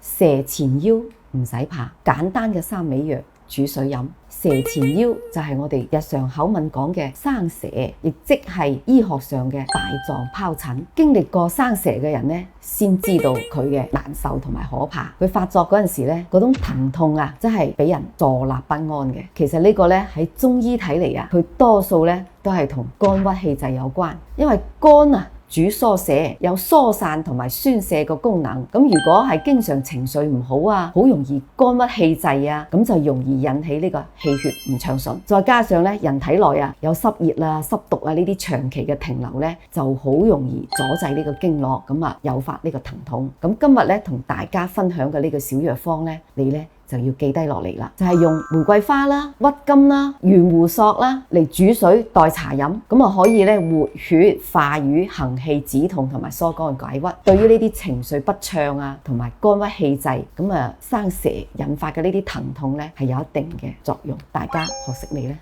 蛇纏腰唔使怕，簡單嘅三味藥煮水飲。蛇纏腰就係我哋日常口吻講嘅生蛇，亦即係醫學上嘅大狀疱疹。經歷過生蛇嘅人呢，先知道佢嘅難受同埋可怕。佢發作嗰陣時呢，嗰種疼痛啊，真係俾人坐立不安嘅。其實呢個呢，喺中醫睇嚟啊，佢多數呢都係同肝鬱氣滯有關，因為肝啊主疏瀉，有疏散同埋宣泄嘅功能。咁如果係經常情緒唔好啊，好容易肝鬱氣滯啊，咁就容易引起呢個氣血唔暢順。再加上咧，人體內啊有濕熱啊、濕毒啊呢啲長期嘅停留咧，就好容易阻滯呢個經絡，咁啊誘發呢個疼痛。咁今日咧同大家分享嘅呢個小藥方咧，你咧就要記低落嚟啦，就係用玫瑰花啦、鬱金啦、圓胡索啦嚟煮水代茶飲，咁啊可以咧活血化瘀、行氣止痛同埋疏肝解鬱。對於呢啲情緒不暢啊，同埋肝鬱氣滯，咁啊生蛇引發嘅呢啲疼痛咧係有一定嘅作用。大家學識未咧？